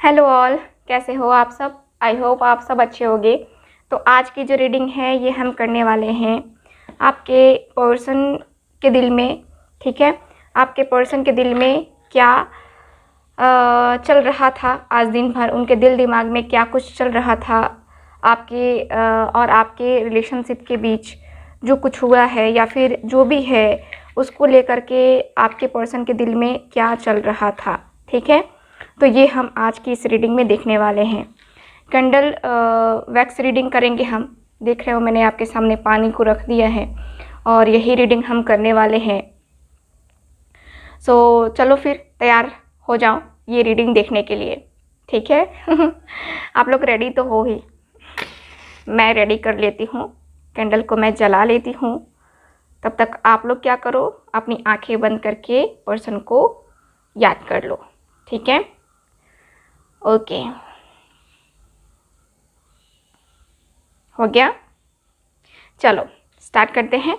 Hello all, कैसे हो आप सब। आई होप आप सब अच्छे होंगे। तो आज की जो रीडिंग है ये हम करने वाले हैं आपके पर्सन के दिल में। ठीक है, आपके पर्सन के दिल में क्या चल रहा था आज दिन भर, उनके दिल दिमाग में क्या कुछ चल रहा था आपके और आपके रिलेशनशिप के बीच जो कुछ हुआ है या फिर जो भी है उसको लेकर के आपके पर्सन के दिल में क्या चल रहा था। ठीक है, तो ये हम आज की इस रीडिंग में देखने वाले हैं। कैंडल वैक्स रीडिंग करेंगे हम। देख रहे हो मैंने आपके सामने पानी को रख दिया है और यही रीडिंग हम करने वाले हैं। सो चलो फिर तैयार हो जाओ ये रीडिंग देखने के लिए। ठीक है आप लोग रेडी तो हो ही। मैं रेडी कर लेती हूँ, कैंडल को मैं जला लेती हूँ। तब तक आप लोग क्या करो, अपनी आंखें बंद करके पर्सन को याद कर लो। ठीक है, ओके, हो गया। चलो स्टार्ट करते हैं।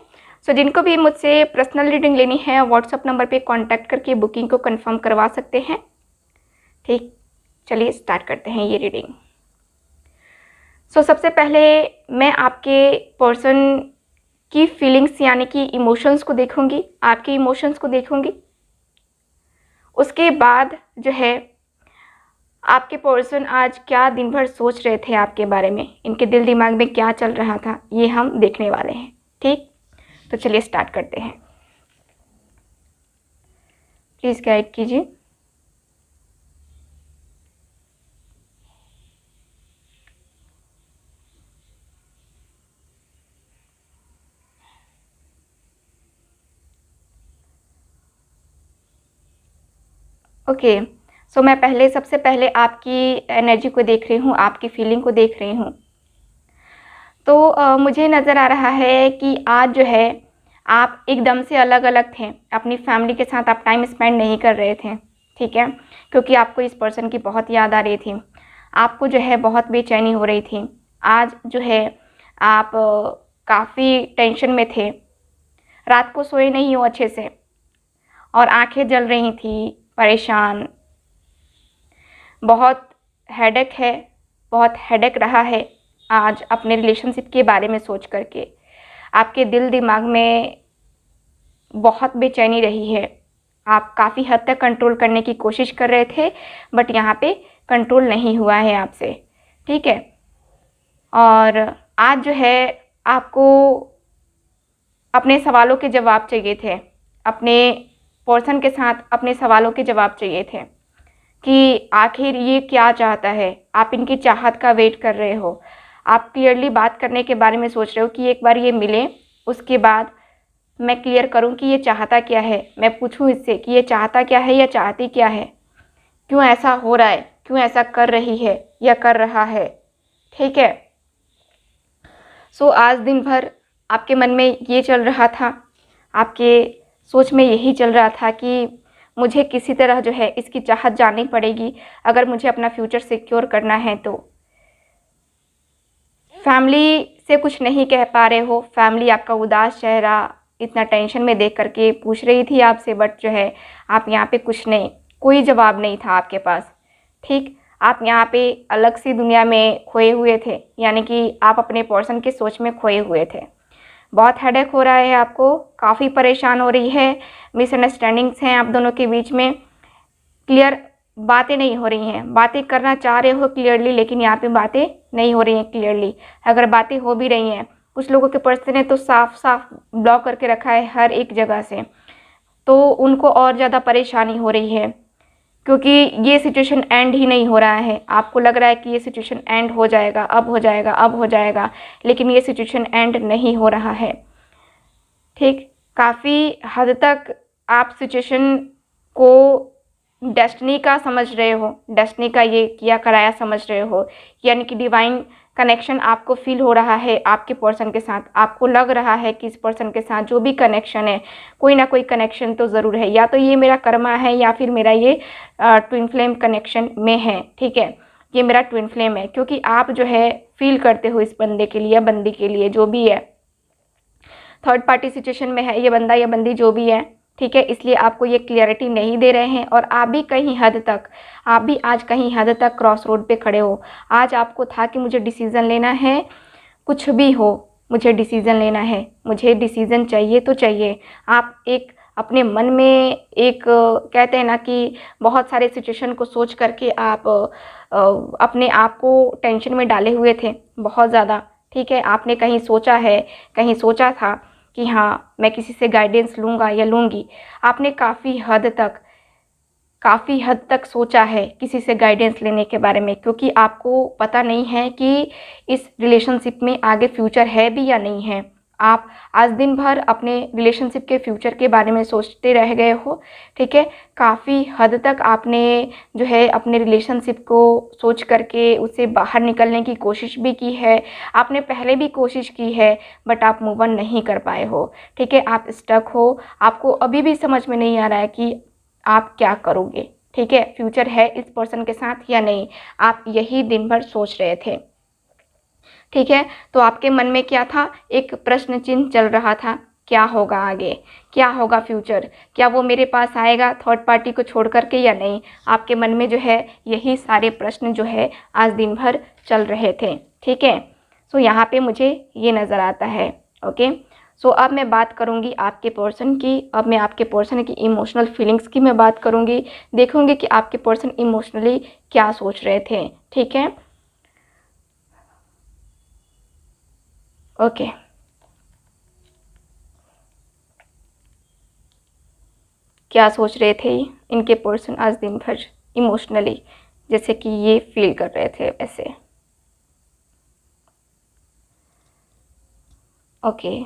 सो जिनको भी मुझसे पर्सनल रीडिंग लेनी है व्हाट्सएप नंबर पे कांटेक्ट करके बुकिंग को कंफर्म करवा सकते हैं। ठीक, चलिए स्टार्ट करते हैं ये रीडिंग। सो सबसे पहले मैं आपके पर्सन की फीलिंग्स यानी कि इमोशंस को देखूंगी, आपके इमोशंस को देखूंगी। उसके बाद जो है आपके पर्सन आज क्या दिन भर सोच रहे थे आपके बारे में, इनके दिल दिमाग में क्या चल रहा था, ये हम देखने वाले हैं। ठीक, तो चलिए स्टार्ट करते हैं। प्लीज़ गाइड कीजिए। ओके, सो मैं सबसे पहले आपकी एनर्जी को देख रही हूँ, आपकी फीलिंग को देख रही हूँ। तो मुझे नज़र आ रहा है कि आज जो है आप एकदम से अलग अलग थे, अपनी फैमिली के साथ आप टाइम स्पेंड नहीं कर रहे थे। ठीक है, क्योंकि आपको इस पर्सन की बहुत याद आ रही थी, आपको जो है बहुत बेचैनी हो रही थी। आज जो है आप काफ़ी टेंशन में थे, रात को सोए नहीं हो अच्छे से और आंखें जल रही थी, परेशान। बहुत हेडेक है, बहुत हेडेक रहा है आज अपने रिलेशनशिप के बारे में सोच करके। आपके दिल दिमाग में बहुत बेचैनी रही है। आप काफ़ी हद तक कंट्रोल करने की कोशिश कर रहे थे बट यहाँ पे कंट्रोल नहीं हुआ है आपसे। ठीक है, और आज जो है आपको अपने सवालों के जवाब चाहिए थे, अपने पर्सन के साथ अपने सवालों के जवाब चाहिए थे कि आखिर ये क्या चाहता है। आप इनकी चाहत का वेट कर रहे हो, आप क्लियरली बात करने के बारे में सोच रहे हो कि एक बार ये मिले, उसके बाद मैं क्लियर करूं कि ये चाहता क्या है। मैं पूछूं इससे कि ये चाहता क्या है या चाहती क्या है, क्यों ऐसा हो रहा है, क्यों ऐसा कर रही है या कर रहा है। ठीक है, सो आज दिन भर आपके मन में ये चल रहा था, आपके सोच में यही चल रहा था कि मुझे किसी तरह जो है इसकी चाहत जाननी पड़ेगी अगर मुझे अपना फ्यूचर सिक्योर करना है। तो फैमिली से कुछ नहीं कह पा रहे हो, फैमिली आपका उदास चेहरा इतना टेंशन में देख करके पूछ रही थी आपसे, बट जो है आप यहाँ पे कुछ नहीं, कोई जवाब नहीं था आपके पास। ठीक, आप यहाँ पे अलग सी दुनिया में खोए हुए थे, यानी कि आप अपने पर्सन की सोच में खोए हुए थे। बहुत हेडेक हो रहा है आपको, काफ़ी परेशान हो रही है, मिसअंडरस्टैंडिंग्स हैं आप दोनों के बीच में, क्लियर बातें नहीं हो रही हैं। बातें करना चाह रहे हो क्लियरली, लेकिन यहाँ पे बातें नहीं हो रही हैं क्लियरली। अगर बातें हो भी रही हैं, कुछ लोगों के पर्सन ने तो साफ साफ ब्लॉक करके रखा है हर एक जगह से, तो उनको और ज़्यादा परेशानी हो रही है क्योंकि ये सिचुएशन एंड ही नहीं हो रहा है। आपको लग रहा है कि ये सिचुएशन एंड हो जाएगा, अब हो जाएगा, अब हो जाएगा, लेकिन ये सिचुएशन एंड नहीं हो रहा है। ठीक, काफ़ी हद तक आप सिचुएशन को डेस्टिनी का समझ रहे हो, डेस्टिनी का ये किया कराया समझ रहे हो, यानी कि डिवाइन कनेक्शन आपको फील हो रहा है आपके पर्सन के साथ। आपको लग रहा है कि इस पर्सन के साथ जो भी कनेक्शन है, कोई ना कोई कनेक्शन तो ज़रूर है, या तो ये मेरा कर्मा है या फिर मेरा ये ट्विन फ्लेम कनेक्शन में है। ठीक है, ये मेरा ट्विन फ्लेम है, क्योंकि आप जो है फील करते हो इस बंदे के लिए या बंदी के लिए, जो भी है, थर्ड पार्टी सिचुएशन में है ये बंदा या बंदी जो भी है। ठीक है, इसलिए आपको ये क्लियरिटी नहीं दे रहे हैं। और आप भी आज कहीं हद तक क्रॉस रोड पे खड़े हो। आज आपको था कि मुझे डिसीज़न लेना है, कुछ भी हो मुझे डिसीज़न लेना है, मुझे डिसीज़न चाहिए तो चाहिए। आप एक अपने मन में एक कहते हैं ना कि बहुत सारे सिचुएशन को सोच करके आप अपने आप को टेंशन में डाले हुए थे बहुत ज़्यादा। ठीक है, आपने कहीं सोचा था कि हाँ मैं किसी से गाइडेंस लूँगा या लूँगी। आपने काफ़ी हद तक सोचा है किसी से गाइडेंस लेने के बारे में, क्योंकि आपको पता नहीं है कि इस रिलेशनशिप में आगे फ्यूचर है भी या नहीं है। आप आज दिन भर अपने रिलेशनशिप के फ्यूचर के बारे में सोचते रह गए हो। ठीक है, काफ़ी हद तक आपने जो है अपने रिलेशनशिप को सोच करके उससे बाहर निकलने की कोशिश भी की है। आपने पहले भी कोशिश की है, बट आप मूव ऑन नहीं कर पाए हो। ठीक है, आप स्टक हो। आपको अभी भी समझ में नहीं आ रहा है कि आप क्या करोगे। ठीक है, फ्यूचर है इस पर्सन के साथ या नहीं, आप यही दिन भर सोच रहे थे। ठीक है, तो आपके मन में क्या था, एक प्रश्न चिन्ह चल रहा था, क्या होगा आगे, क्या होगा फ्यूचर, क्या वो मेरे पास आएगा थर्ड पार्टी को छोड़ करके या नहीं। आपके मन में जो है यही सारे प्रश्न जो है आज दिन भर चल रहे थे। ठीक है, सो यहाँ पे मुझे ये नज़र आता है। ओके, सो अब मैं बात करूँगी आपके पर्सन की। अब मैं आपके पर्सन की इमोशनल फीलिंग्स की मैं बात करूँगी, देखूँगी कि आपके पर्सन इमोशनली क्या सोच रहे थे। ठीक है, ओके, क्या सोच रहे थे इनके पर्सन आज दिन भर इमोशनली, जैसे कि ये फील कर रहे थे वैसे। ओके,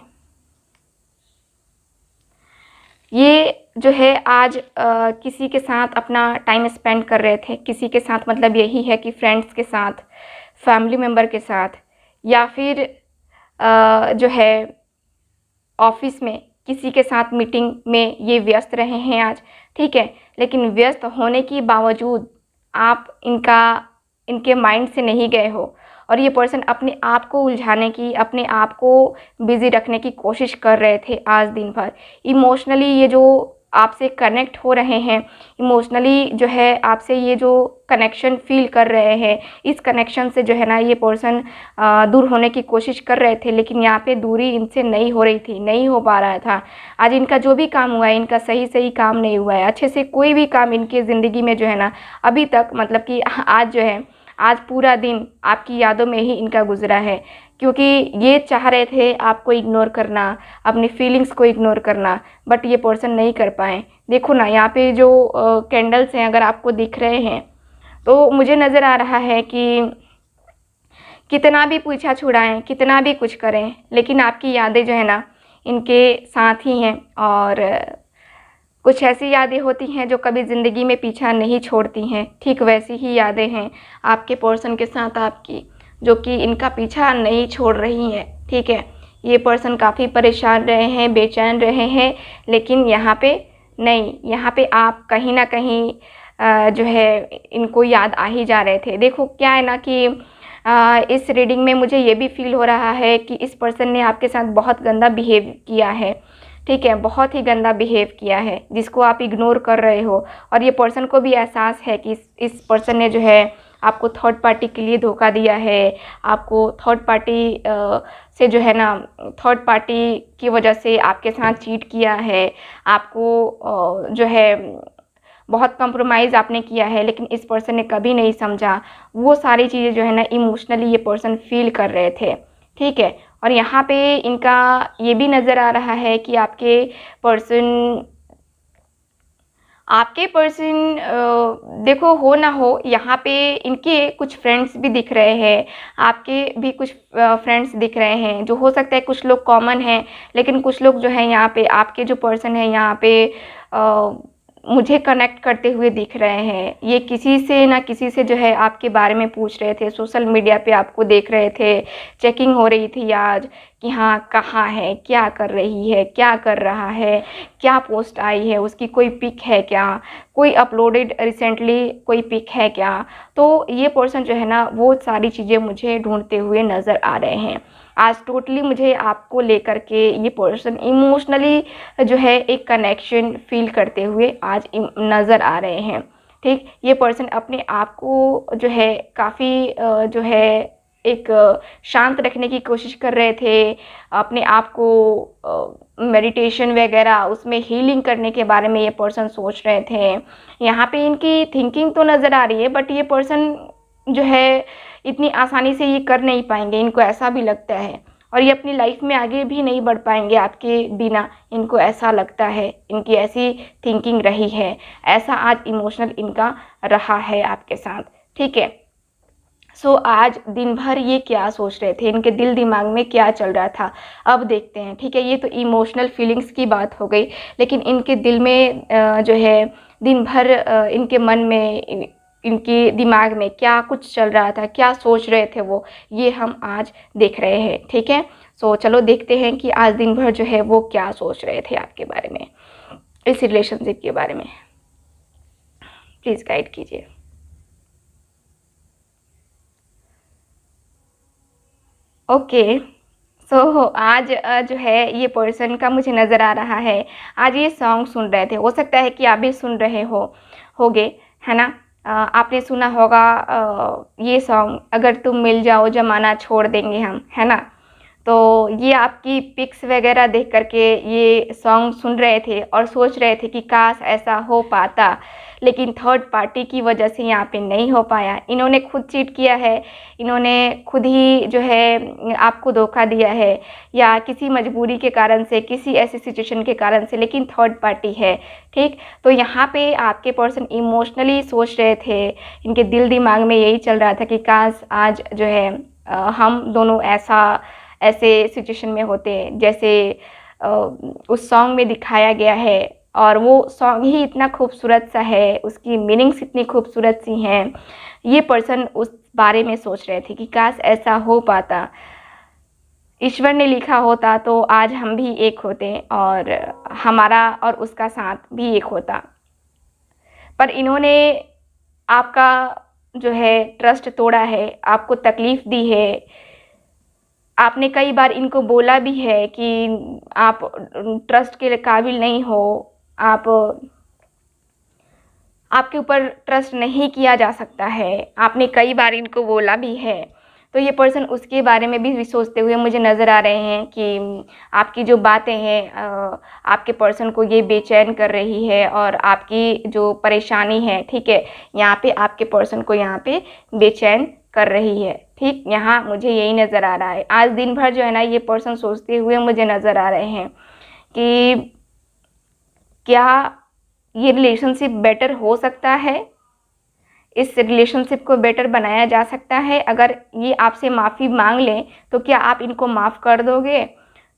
ये जो है आज किसी के साथ अपना टाइम स्पेंड कर रहे थे। किसी के साथ मतलब यही है कि फ्रेंड्स के साथ, फैमिली मेम्बर के साथ, या फिर जो है ऑफिस में किसी के साथ मीटिंग में ये व्यस्त रहे हैं आज। ठीक है, लेकिन व्यस्त होने के बावजूद आप इनके माइंड से नहीं गए हो, और ये पर्सन अपने आप को उलझाने की, अपने आप को बिज़ी रखने की कोशिश कर रहे थे आज दिन भर। इमोशनली ये जो आपसे कनेक्ट हो रहे हैं, इमोशनली जो है आपसे ये जो कनेक्शन फील कर रहे हैं, इस कनेक्शन से जो है ना ये पर्सन दूर होने की कोशिश कर रहे थे, लेकिन यहाँ पे दूरी इनसे नहीं हो रही थी, नहीं हो पा रहा था। आज इनका जो भी काम हुआ है, इनका सही काम नहीं हुआ है, अच्छे से कोई भी काम इनकी ज़िंदगी में जो है ना अभी तक, मतलब कि आज जो है, आज पूरा दिन आपकी यादों में ही इनका गुजरा है, क्योंकि ये चाह रहे थे आपको इग्नोर करना, अपनी फीलिंग्स को इग्नोर करना, बट ये पर्सन नहीं कर पाए। देखो ना, यहाँ पे जो कैंडल्स हैं अगर आपको दिख रहे हैं, तो मुझे नज़र आ रहा है कि कितना भी पीछा छुड़ाएं, कितना भी कुछ करें, लेकिन आपकी यादें जो है ना इनके साथ ही हैं। और कुछ ऐसी यादें होती हैं जो कभी ज़िंदगी में पीछा नहीं छोड़ती हैं, ठीक वैसी ही यादें हैं आपके पर्सन के साथ आपकी, जो कि इनका पीछा नहीं छोड़ रही हैं। ठीक है, ये पर्सन काफ़ी परेशान रहे हैं, बेचैन रहे हैं, लेकिन यहाँ पे नहीं, यहाँ पे आप कहीं ना कहीं जो है इनको याद आ ही जा रहे थे। देखो क्या है ना कि इस रीडिंग में मुझे ये भी फील हो रहा है कि इस पर्सन ने आपके साथ बहुत गंदा बिहेव किया है। ठीक है, बहुत ही गंदा बिहेव किया है, जिसको आप इग्नोर कर रहे हो, और ये पर्सन को भी एहसास है कि इस पर्सन ने जो है आपको थर्ड पार्टी के लिए धोखा दिया है, आपको थर्ड पार्टी से जो है ना, थर्ड पार्टी की वजह से आपके साथ चीट किया है, आपको जो है बहुत कंप्रोमाइज़ आपने किया है, लेकिन इस पर्सन ने कभी नहीं समझा। वो सारी चीज़ें जो है ना इमोशनली ये पर्सन फील कर रहे थे। ठीक है, और यहाँ पे इनका ये भी नज़र आ रहा है कि आपके पर्सन देखो, हो ना हो, यहाँ पे इनके कुछ फ्रेंड्स भी दिख रहे हैं, आपके भी कुछ फ्रेंड्स दिख रहे हैं, जो हो सकता है कुछ लोग कॉमन हैं, लेकिन कुछ लोग जो है यहाँ पे आपके जो पर्सन है यहाँ पे मुझे कनेक्ट करते हुए दिख रहे हैं। ये किसी से ना किसी से जो है आपके बारे में पूछ रहे थे, सोशल मीडिया पे आपको देख रहे थे, चेकिंग हो रही थी आज कि हाँ कहाँ है, क्या कर रही है, क्या कर रहा है, क्या पोस्ट आई है, उसकी कोई पिक है क्या, कोई अपलोडेड रिसेंटली कोई पिक है क्या। तो ये पर्सन जो है ना वो सारी चीज़ें मुझे ढूंढते हुए नज़र आ रहे हैं। आज टोटली मुझे आपको लेकर के ये पर्सन इमोशनली जो है एक कनेक्शन फील करते हुए आज नज़र आ रहे हैं। ठीक, ये पर्सन अपने आप को जो है काफ़ी जो है एक शांत रखने की कोशिश कर रहे थे, अपने आप को मेडिटेशन वगैरह उसमें हीलिंग करने के बारे में ये पर्सन सोच रहे थे। यहाँ पे इनकी थिंकिंग तो नज़र आ रही है, बट ये पर्सन जो है इतनी आसानी से ये कर नहीं पाएंगे, इनको ऐसा भी लगता है। और ये अपनी लाइफ में आगे भी नहीं बढ़ पाएंगे आपके बिना, इनको ऐसा लगता है, इनकी ऐसी थिंकिंग रही है, ऐसा आज इमोशनल इनका रहा है आपके साथ। ठीक है, सो आज दिन भर ये क्या सोच रहे थे, इनके दिल दिमाग में क्या चल रहा था, अब देखते हैं। ठीक है, ये तो इमोशनल फीलिंग्स की बात हो गई, लेकिन इनके दिल में जो है दिन भर इनके मन में, इनके दिमाग में क्या कुछ चल रहा था, क्या सोच रहे थे वो, ये हम आज देख रहे हैं। ठीक है, सो चलो देखते हैं कि आज दिन भर जो है वो क्या सोच रहे थे आपके बारे में, इस रिलेशनशिप के बारे में। प्लीज़ गाइड कीजिए। ओके, सो आज जो है ये पर्सन का मुझे नज़र आ रहा है, आज ये सॉन्ग सुन रहे थे। हो सकता है कि आप भी सुन रहे होगे, है ना। आपने सुना होगा ये सॉन्ग, अगर तुम मिल जाओ ज़माना छोड़ देंगे हम, है ना। तो ये आपकी पिक्स वगैरह देख कर के ये सॉन्ग सुन रहे थे और सोच रहे थे कि काश ऐसा हो पाता, लेकिन थर्ड पार्टी की वजह से यहाँ पे नहीं हो पाया। इन्होंने खुद चीट किया है, इन्होंने खुद ही जो है आपको धोखा दिया है, या किसी मजबूरी के कारण से, किसी ऐसी सिचुएशन के कारण से, लेकिन थर्ड पार्टी है। ठीक, तो यहाँ पे आपके पर्सन इमोशनली सोच रहे थे, इनके दिल दिमाग में यही चल रहा था कि काश आज जो है हम दोनों ऐसे सिचुएशन में होते जैसे उस सॉन्ग में दिखाया गया है। और वो सॉन्ग ही इतना खूबसूरत सा है, उसकी मीनिंग्स इतनी खूबसूरत सी हैं। ये पर्सन उस बारे में सोच रहे थे कि काश ऐसा हो पाता, ईश्वर ने लिखा होता तो आज हम भी एक होते और हमारा और उसका साथ भी एक होता। पर इन्होंने आपका जो है ट्रस्ट तोड़ा है, आपको तकलीफ़ दी है। आपने कई बार इनको बोला भी है कि आप ट्रस्ट के काबिल नहीं हो, आपके ऊपर ट्रस्ट नहीं किया जा सकता है, आपने कई बार इनको बोला भी है। तो ये पर्सन उसके बारे में भी सोचते हुए मुझे नज़र आ रहे हैं कि आपकी जो बातें हैं आपके पर्सन को ये बेचैन कर रही है, और आपकी जो परेशानी है, ठीक है, यहाँ पे आपके पर्सन को यहाँ पे बेचैन कर रही है। ठीक, यहाँ मुझे यही नज़र आ रहा है। आज दिन भर जो है ना ये पर्सन सोचते हुए मुझे नज़र आ रहे हैं कि क्या ये रिलेशनशिप बेटर हो सकता है, इस रिलेशनशिप को बेटर बनाया जा सकता है। अगर ये आपसे माफ़ी मांग लें तो क्या आप इनको माफ़ कर दोगे।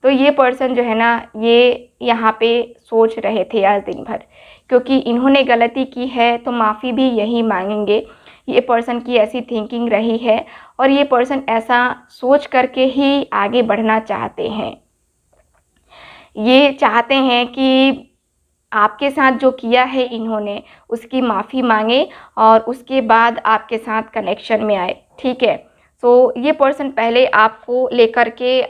तो ये पर्सन जो है ना ये यहाँ पे सोच रहे थे आज दिन भर, क्योंकि इन्होंने गलती की है तो माफ़ी भी यही मांगेंगे। ये पर्सन की ऐसी थिंकिंग रही है, और ये पर्सन ऐसा सोच करके ही आगे बढ़ना चाहते हैं। ये चाहते हैं कि आपके साथ जो किया है इन्होंने उसकी माफ़ी मांगे और उसके बाद आपके साथ कनेक्शन में आए। ठीक है, सो ये पर्सन पहले आपको लेकर के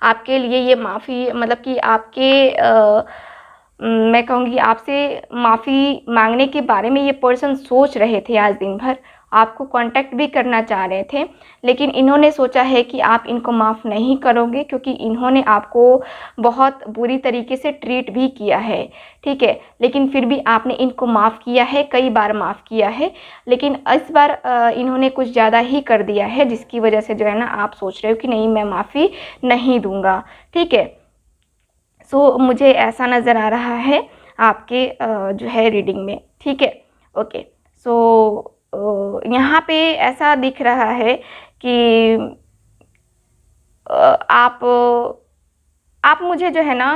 आपके लिए ये माफ़ी, मतलब कि मैं कहूँगी आपसे माफ़ी मांगने के बारे में ये पर्सन सोच रहे थे आज दिन भर, आपको कांटेक्ट भी करना चाह रहे थे, लेकिन इन्होंने सोचा है कि आप इनको माफ़ नहीं करोगे, क्योंकि इन्होंने आपको बहुत बुरी तरीके से ट्रीट भी किया है। ठीक है, लेकिन फिर भी आपने इनको माफ़ किया है, कई बार माफ़ किया है, लेकिन इस बार इन्होंने कुछ ज़्यादा ही कर दिया है, जिसकी वजह से जो है ना आप सोच रहे हो कि नहीं, मैं माफ़ी नहीं दूँगा। ठीक है, सो मुझे ऐसा नज़र आ रहा है आपके जो है रीडिंग में। ठीक है, ओके, सो यहाँ पे ऐसा दिख रहा है कि आप मुझे जो है ना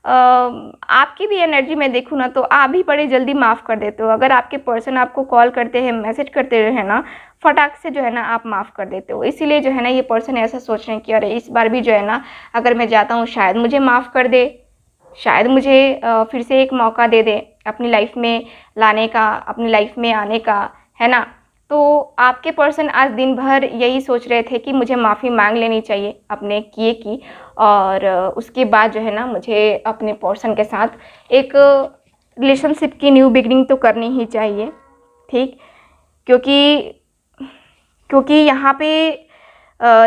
आपकी भी एनर्जी में देखूँ ना तो आप भी बड़े जल्दी माफ़ कर देते हो। अगर आपके पर्सन आपको कॉल करते हैं, मैसेज करते हैं ना, फटाक से जो है ना आप माफ़ कर देते हो। इसीलिए जो है ना ये पर्सन ऐसा सोच रहे हैं कि अरे इस बार भी जो है ना अगर मैं जाता हूँ शायद मुझे माफ़ कर दे, शायद मुझे फिर से एक मौका दे दे अपनी लाइफ में लाने का, अपनी लाइफ में आने का, है ना। तो आपके पर्सन आज दिन भर यही सोच रहे थे कि मुझे माफ़ी मांग लेनी चाहिए अपने किए की, और उसके बाद जो है ना मुझे अपने पर्सन के साथ एक रिलेशनशिप की न्यू बिगनिंग तो करनी ही चाहिए, ठीक। क्योंकि क्योंकि यहाँ पे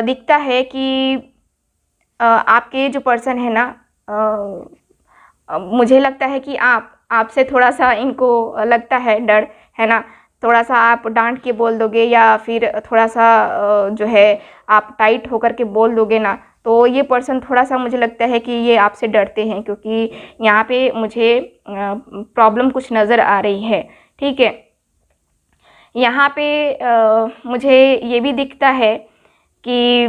दिखता है कि आपके जो पर्सन है ना, मुझे लगता है कि आपसे थोड़ा सा इनको लगता है डर, है ना। थोड़ा सा आप डांट के बोल दोगे या फिर थोड़ा सा जो है आप टाइट होकर के बोल दोगे ना, तो ये पर्सन थोड़ा सा मुझे लगता है कि ये आपसे डरते हैं, क्योंकि यहाँ पे मुझे प्रॉब्लम कुछ नज़र आ रही है, ठीक है। यहाँ पे मुझे ये भी दिखता है कि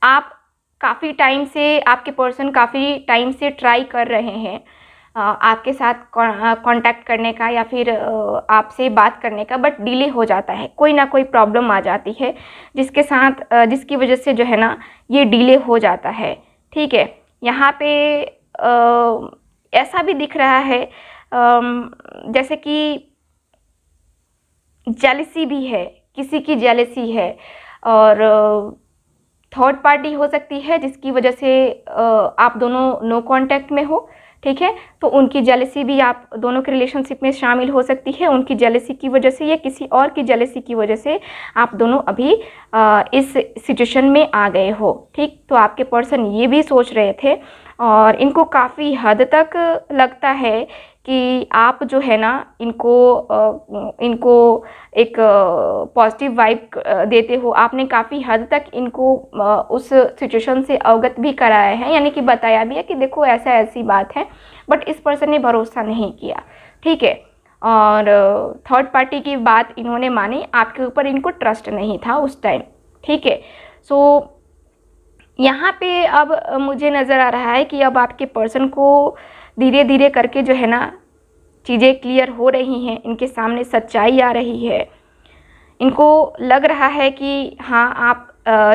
आप काफ़ी टाइम से, आपके पर्सन काफ़ी टाइम से ट्राई कर रहे हैं आपके साथ कांटेक्ट करने का या फिर आपसे बात करने का, बट डिले हो जाता है, कोई ना कोई प्रॉब्लम आ जाती है जिसके साथ जिसकी वजह से जो है ना ये डिले हो जाता है, ठीक है। यहाँ पे ऐसा भी दिख रहा है जैसे कि जेलसी भी है, किसी की जेलसी है, और थर्ड पार्टी हो सकती है जिसकी वजह से आप दोनों नो कांटेक्ट में हो, ठीक है। तो उनकी जेलसी भी आप दोनों के रिलेशनशिप में शामिल हो सकती है, उनकी जेलसी की वजह से या किसी और की जेलसी की वजह से आप दोनों अभी इस सिचुएशन में आ गए हो, ठीक। तो आपके पर्सन ये भी सोच रहे थे, और इनको काफ़ी हद तक लगता है कि आप जो है ना इनको एक पॉजिटिव वाइब देते हो। आपने काफ़ी हद तक इनको उस सिचुएशन से अवगत भी कराया है, यानी कि बताया भी है कि देखो ऐसा ऐसी बात है, बट इस पर्सन ने भरोसा नहीं किया, ठीक है। और थर्ड पार्टी की बात इन्होंने मानी, आपके ऊपर इनको ट्रस्ट नहीं था उस टाइम, ठीक है। सो यहाँ पे अब मुझे नज़र आ रहा है कि अब आपके पर्सन को धीरे धीरे करके जो है ना चीज़ें क्लियर हो रही हैं, इनके सामने सच्चाई आ रही है। इनको लग रहा है कि हाँ आप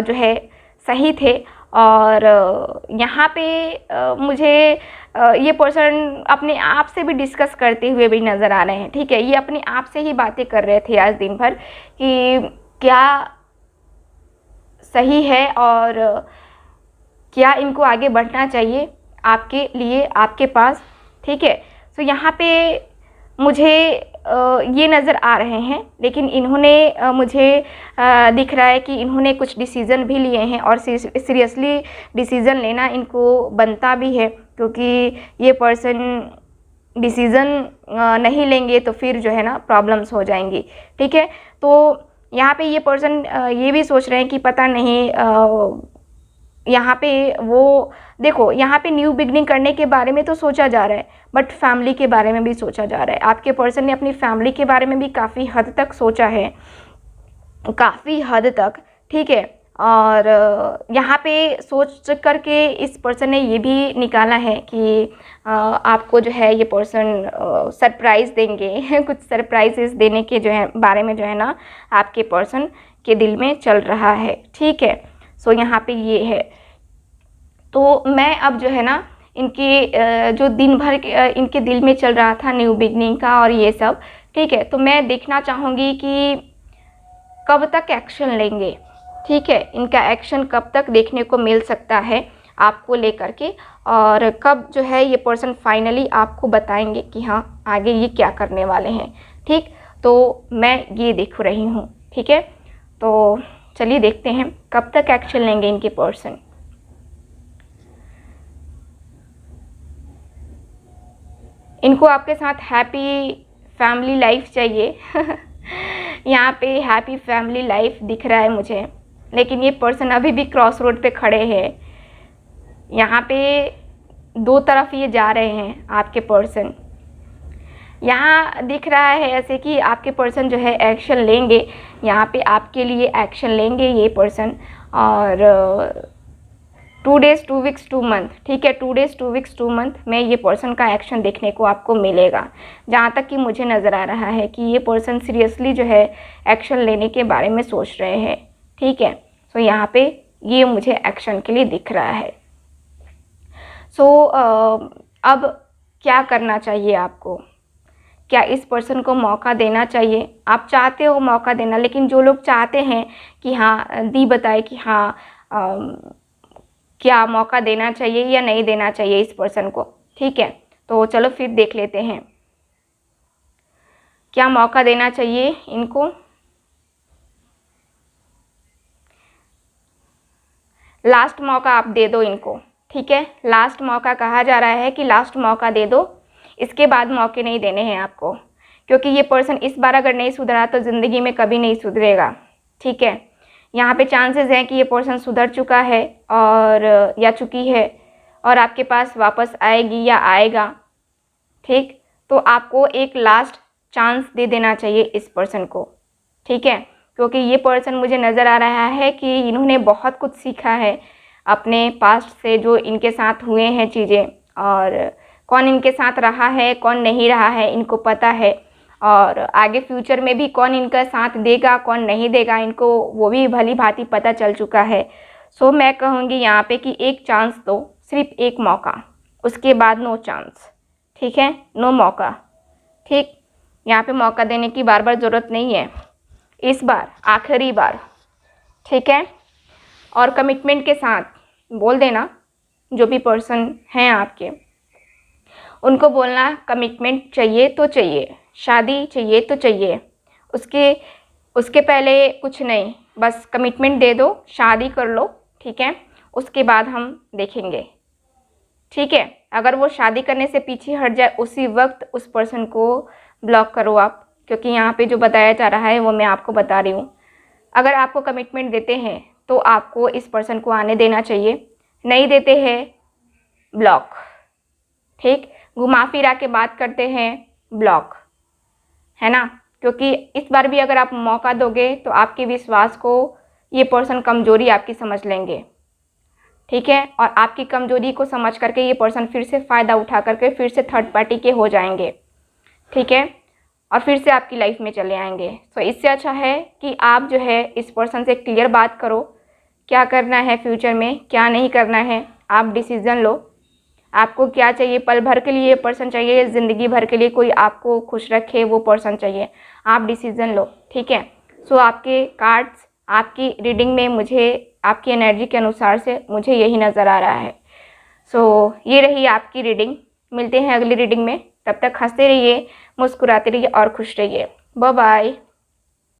जो है सही थे, और यहाँ पे मुझे ये पर्सन अपने आप से भी डिस्कस करते हुए भी नज़र आ रहे हैं, ठीक है। ये अपने आप से ही बातें कर रहे थे आज दिन भर कि क्या सही है और क्या इनको आगे बढ़ना चाहिए आपके लिए, आपके पास, ठीक है। सो यहाँ पे मुझे ये नज़र आ रहे हैं, लेकिन इन्होंने मुझे दिख रहा है कि इन्होंने कुछ डिसीज़न भी लिए हैं, और सीरियसली डिसीज़न लेना इनको बनता भी है, क्योंकि ये पर्सन डिसीज़न नहीं लेंगे तो फिर जो है ना प्रॉब्लम्स हो जाएंगी, ठीक है। तो यहाँ पे ये पर्सन ये भी सोच रहे हैं कि पता नहीं यहाँ पे वो देखो, यहाँ पे न्यू बिगनिंग करने के बारे में तो सोचा जा रहा है, बट फैमिली के बारे में भी सोचा जा रहा है। आपके पर्सन ने अपनी फैमिली के बारे में भी काफ़ी हद तक सोचा है, काफ़ी हद तक, ठीक है। और यहाँ पे सोच करके इस पर्सन ने ये भी निकाला है कि आपको जो है ये पर्सन सरप्राइज़ देंगे कुछ सरप्राइजेस देने के जो है बारे में जो है ना आपके पर्सन के दिल में चल रहा है, ठीक है। सो यहाँ पे ये है। तो मैं अब जो है ना इनके जो दिन भर इनके दिल में चल रहा था न्यू बिगनिंग का और ये सब, ठीक है, तो मैं देखना चाहूँगी कि कब तक एक्शन लेंगे, ठीक है। इनका एक्शन कब तक देखने को मिल सकता है आपको लेकर के, और कब जो है ये पर्सन फाइनली आपको बताएंगे कि हाँ आगे ये क्या करने वाले हैं, ठीक। तो मैं ये देख रही हूँ, ठीक है। तो चलिए देखते हैं कब तक एक्शन लेंगे इनके पर्सन। इनको आपके साथ हैप्पी फैमिली लाइफ चाहिए यहाँ पे हैप्पी फैमिली लाइफ दिख रहा है मुझे, लेकिन ये पर्सन अभी भी क्रॉस रोड पे खड़े हैं। यहाँ पे दो तरफ ये जा रहे हैं आपके पर्सन। यहाँ दिख रहा है ऐसे कि आपके पर्सन जो है एक्शन लेंगे, यहाँ पे आपके लिए एक्शन लेंगे ये पर्सन, और 2 days 2 weeks 2 month, ठीक है, 2 days 2 weeks 2 month में ये पर्सन का एक्शन देखने को आपको मिलेगा। जहाँ तक कि मुझे नज़र आ रहा है कि ये पर्सन सीरियसली जो है एक्शन लेने के बारे में सोच रहे हैं, ठीक है। सो यहाँ पे ये मुझे एक्शन के लिए दिख रहा है। सो अब क्या करना चाहिए आपको, क्या इस पर्सन को मौका देना चाहिए? आप चाहते हो मौका देना, लेकिन जो लोग चाहते हैं कि हाँ दी बताए कि हाँ क्या मौका देना चाहिए या नहीं देना चाहिए इस पर्सन को, ठीक है। तो चलो फिर देख लेते हैं क्या मौका देना चाहिए इनको। लास्ट मौका आप दे दो इनको, ठीक है। लास्ट मौका कहा जा रहा है कि लास्ट मौका दे दो, इसके बाद मौके नहीं देने हैं आपको, क्योंकि ये पर्सन इस बार अगर नहीं सुधरा तो ज़िंदगी में कभी नहीं सुधरेगा, ठीक है। यहाँ पे चांसेस हैं कि ये पर्सन सुधर चुका है और या चुकी है और आपके पास वापस आएगी या आएगा, ठीक। तो आपको एक लास्ट चांस दे देना चाहिए इस पर्सन को, ठीक है, क्योंकि ये पर्सन मुझे नज़र आ रहा है कि इन्होंने बहुत कुछ सीखा है अपने पास्ट से, जो इनके साथ हुए हैं चीज़ें, और कौन इनके साथ रहा है कौन नहीं रहा है इनको पता है, और आगे फ्यूचर में भी कौन इनका साथ देगा कौन नहीं देगा इनको वो भी भली भांति पता चल चुका है। सो मैं कहूँगी यहाँ पे कि एक चांस दो, सिर्फ एक मौका, उसके बाद नो चांस, ठीक है, नो मौका, ठीक। यहाँ पे मौका देने की बार बार ज़रूरत नहीं है, इस बार आखिरी बार, ठीक है। और कमिटमेंट के साथ बोल देना, जो भी पर्सन हैं आपके उनको बोलना कमिटमेंट चाहिए तो चाहिए, शादी चाहिए तो चाहिए, उसके पहले कुछ नहीं, बस कमिटमेंट दे दो, शादी कर लो, ठीक है, उसके बाद हम देखेंगे, ठीक है। अगर वो शादी करने से पीछे हट जाए उसी वक्त उस पर्सन को ब्लॉक करो आप, क्योंकि यहाँ पे जो बताया जा रहा है वो मैं आपको बता रही हूँ। अगर आपको कमिटमेंट देते हैं तो आपको इस पर्सन को आने देना चाहिए, नहीं देते हैं ब्लॉक, ठीक। घुमा फिरा के बात करते हैं ब्लॉक, है ना, क्योंकि इस बार भी अगर आप मौका दोगे तो आपके विश्वास को ये पर्सन कमज़ोरी आपकी समझ लेंगे, ठीक है। और आपकी कमज़ोरी को समझ करके ये पर्सन फिर से फ़ायदा उठा करके फिर से थर्ड पार्टी के हो जाएंगे, ठीक है, और फिर से आपकी लाइफ में चले आएंगे। तो इससे अच्छा है कि आप जो है इस पर्सन से क्लियर बात करो, क्या करना है फ्यूचर में क्या नहीं करना है, आप डिसीज़न लो, आपको क्या चाहिए, पल भर के लिए ये पर्सन चाहिए, ज़िंदगी भर के लिए कोई आपको खुश रखे वो पर्सन चाहिए, आप डिसीज़न लो, ठीक है। सो आपके कार्ड्स आपकी रीडिंग में मुझे आपकी एनर्जी के अनुसार से मुझे यही नज़र आ रहा है। सो ये रही आपकी रीडिंग, मिलते हैं अगली रीडिंग में, तब तक हंसते रहिए, मुस्कुराते रहिए और खुश रहिए। Bye bye.